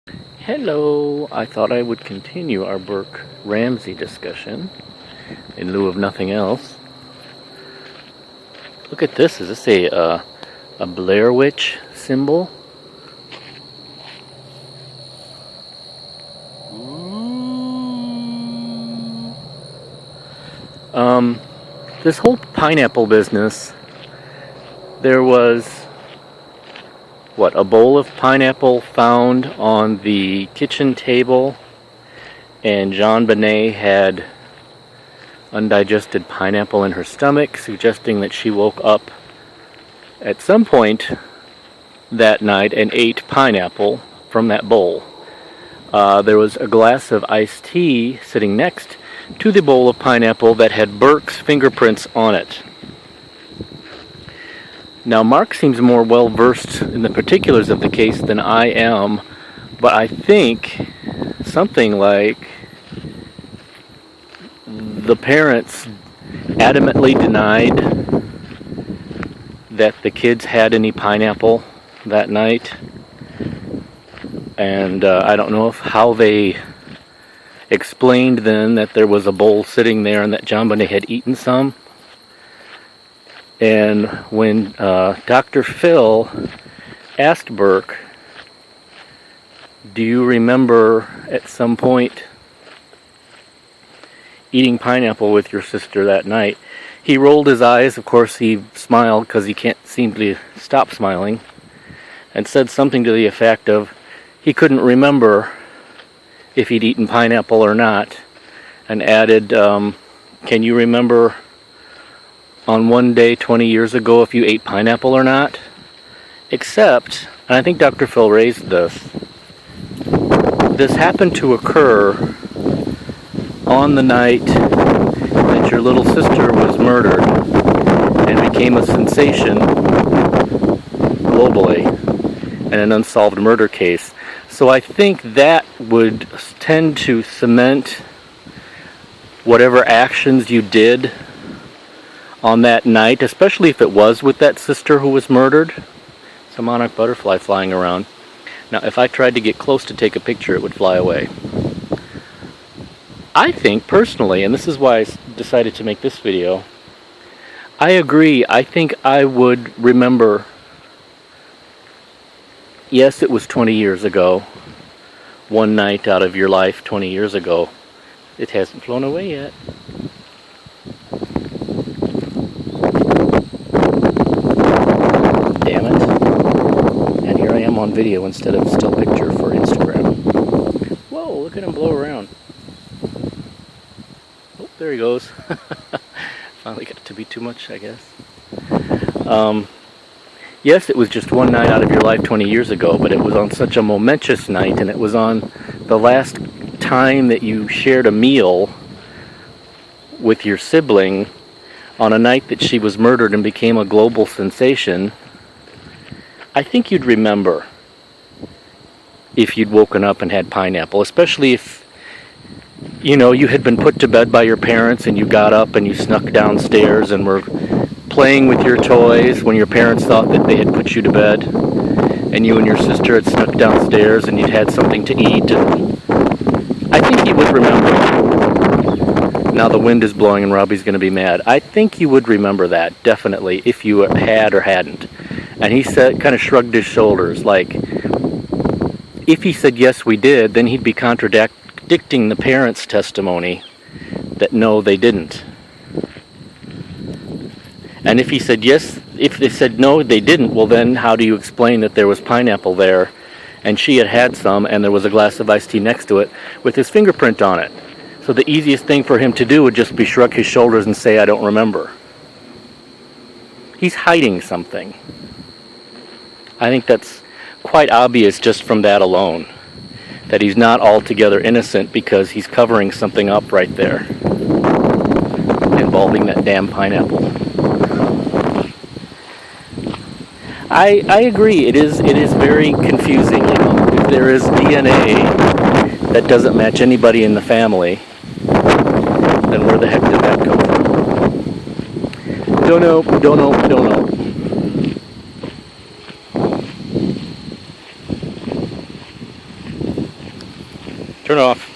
Hello, I thought I would continue our Burke Ramsey discussion in lieu of nothing else. Look at this. Is this a Blair Witch symbol? This whole pineapple business, there was a bowl of pineapple found on the kitchen table, and JonBenét had undigested pineapple in her stomach, suggesting that she woke up at some point that night and ate pineapple from that bowl. There was a glass of iced tea sitting next to the bowl of pineapple that had Burke's fingerprints on it. Now, Mark seems more well versed in the particulars of the case than I am, but I think something like the parents adamantly denied that the kids had any pineapple that night, and I don't know how they explained then that there was a bowl sitting there and that JonBenét had eaten some. And when Dr. Phil asked Burke, do you remember at some point eating pineapple with your sister that night, he rolled his eyes. Of course, he smiled because he can't seem to stop smiling, and said something to the effect of he couldn't remember if he'd eaten pineapple or not, and added, can you remember on one day 20 years ago if you ate pineapple or not? Except, and I think Dr. Phil raised this happened to occur on the night that your little sister was murdered and became a sensation globally in an unsolved murder case. So I think that would tend to cement whatever actions you did on that night, especially if it was with that sister who was murdered. It's a monarch butterfly flying around. Now, if I tried to get close to take a picture, it would fly away. I think, personally, and this is why I decided to make this video, I agree. I think I would remember, yes, it was 20 years ago, one night out of your life 20 years ago. It hasn't flown away yet. Damn it. And here I am on video instead of still picture for Instagram. Whoa, look at him blow around. Oh, there he goes. Finally got to be too much, I guess. Yes, it was just one night out of your life 20 years ago, but it was on such a momentous night, and it was on the last time that you shared a meal with your sibling on a night that she was murdered and became a global sensation. I think you'd remember if you'd woken up and had pineapple, especially if, you had been put to bed by your parents and you got up and you snuck downstairs and were playing with your toys when your parents thought that they had put you to bed, and you and your sister had snuck downstairs and you'd had something to eat. And I think you would remember. Now the wind is blowing and Robbie's going to be mad. I think you would remember that, definitely, if you had or hadn't. And he kind of shrugged his shoulders, like, if he said yes we did, then he'd be contradicting the parents' testimony that no, they didn't. And if he said yes, if they said no, they didn't, well then how do you explain that there was pineapple there and she had had some and there was a glass of iced tea next to it with his fingerprint on it? So the easiest thing for him to do would just be shrug his shoulders and say, I don't remember. He's hiding something. I think that's quite obvious just from that alone, that he's not altogether innocent because he's covering something up right there involving that damn pineapple. I agree. It is very confusing. If there is DNA that doesn't match anybody in the family, then where the heck did that come from? Don't know. Turn it off.